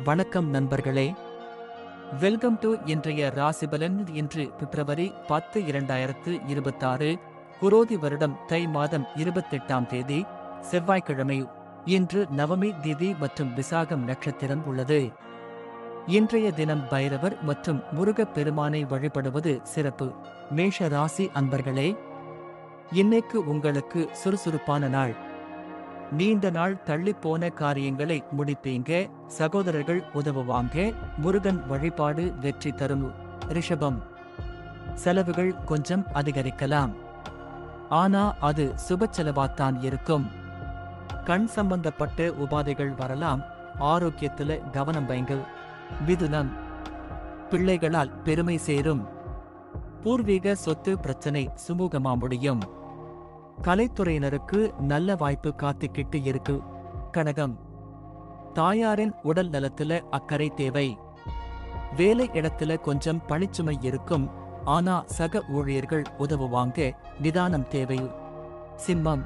வணக்கம் நண்பர்களே. Welcome to இன்றைய ராசிபலன். இன்று பிப்ரவரி 10 2026, குரோதி வருடம் தை மாதம் 28ஆம் தேதி செவ்வாய்க்கிழமை. இன்று நவமி திதி மற்றும் விசாகம் நட்சத்திரம் உள்ளது. இன்றைய தினம் பைரவர் மற்றும் முருகப் பெருமானை வழிபடுவது சிறப்பு. மேஷ ராசி அன்பர்களே, இன்னைக்கு உங்களுக்கு சுறுசுறுப்பான நாள். நீண்ட நாள் தள்ளிப்போன காரியங்களை முடிப்பீங்க. சகோதரர்கள் உதவுவாங்க. முருகன் வழிபாடு வெற்றி தரும். ரிஷபம், செலவுகள் கொஞ்சம் அதிகரிக்கலாம். ஆனா அது சுப செலவாத்தான் இருக்கும். கண் சம்பந்தப்பட்ட உபாதைகள் வரலாம். ஆரோக்கியத்துல கவனம் வைங்க. மிதுனம், பிள்ளைகளால் பெருமை சேரும். பூர்வீக சொத்து பிரச்சனை சுமூகமா முடியும். கலைத்துறையினருக்கு நல்ல வாய்ப்பு காத்துக்கிட்டு இருக்கு. கடகம், தாயாரின் உடல் நலத்துல அக்கறை தேவை. வேலை இடத்துல கொஞ்சம் பணிச்சுமை இருக்கும். ஆனா சக ஊழியர்கள் உதவுவாங்க. நிதானம் தேவை. சிம்மம்,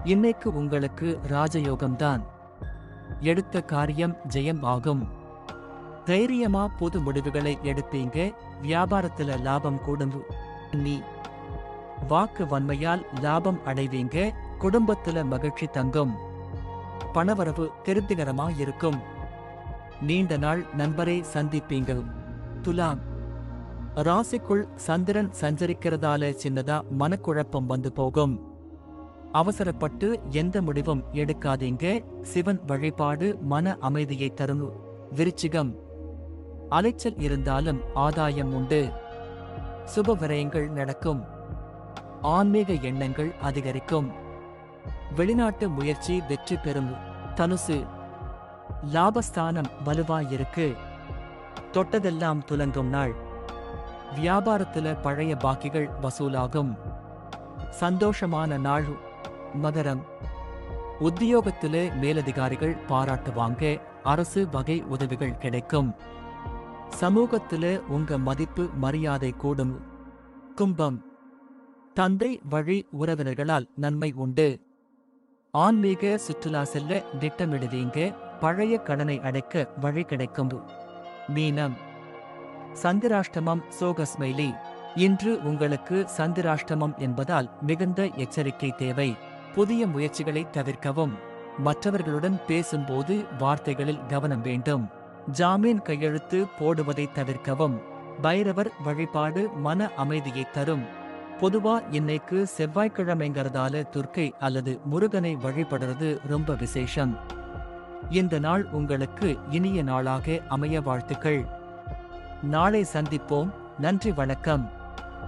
இன்னைக்கு உங்களுக்கு ராஜயோகம்தான். எடுத்த காரியம் ஜெயம் ஆகும். தைரியமா புது முடிவுகளை எடுப்பீங்க. வியாபாரத்துல லாபம் கூடும். நீ வாக்கு வன்மையால் லாபம் அடைவீங்க. குடும்பத்துல மகிழ்ச்சி தங்கும். பணவரவு திருப்திகரமா இருக்கும். நீண்ட நாள் நண்பரை சந்திப்பீங்க. துலாம், ராசிக்குள் சந்திரன் சஞ்சரிக்கிறதால சின்னதா மனக்குழப்பம் வந்து போகும். அவசரப்பட்டு எந்த முடிவும் எடுக்காதீங்க. சிவன் வழிபாடு மன அமைதியை தரும். விருச்சிகம், அலைச்சல் இருந்தாலும் ஆதாயம் உண்டு. சுப விரயங்கள் நடக்கும். ஆன்மீக எண்ணங்கள் அதிகரிக்கும். வெளிநாட்டு முயற்சி வெற்றி பெறும். தனுசு, லாபஸ்தானம் வலுவாயிருக்கு. தொட்டதெல்லாம் துலங்கும் நாள். வியாபாரத்துல பழைய பாக்கிகள் வசூலாகும். சந்தோஷமான நாள். மகரம், உத்தியோகத்தில மேலதிகாரிகள் பாராட்டுவாங்க. அரசு வகை உதவிகள் கிடைக்கும். சமூகத்தில உங்க மதிப்பு மரியாதை கூடும். கும்பம், தந்தை வழி உறவினர்களால் நன்மை உண்டு. ஆன்மீக சுற்றுலா செல்ல திட்டமிடுவீங்க. பழைய கடனை அடைக்க வழி கிடைக்கும். மீனம், சந்திராஷ்டமம் சோகஸ்மைலி. இன்று உங்களுக்கு சந்திராஷ்டமம் என்பதால் மிகுந்த எச்சரிக்கை தேவை. புதிய முயற்சிகளை தவிர்க்கவும். மற்றவர்களுடன் பேசும்போது வார்த்தைகளில் கவனம் வேண்டும். ஜாமீன் கையெழுத்து போடுவதை தவிர்க்கவும். பைரவர் வழிபாடு மன அமைதியை தரும். பொதுவா இன்னைக்கு செவ்வாய்க்கிழமைங்கிறதால துர்க்கை அல்லது முருகனை வழிபடுறது ரொம்ப விசேஷம். இந்த நாள் உங்களுக்கு இனிய நாளாக அமைய வாழ்த்துக்கள். நாளை சந்திப்போம். நன்றி, வணக்கம்.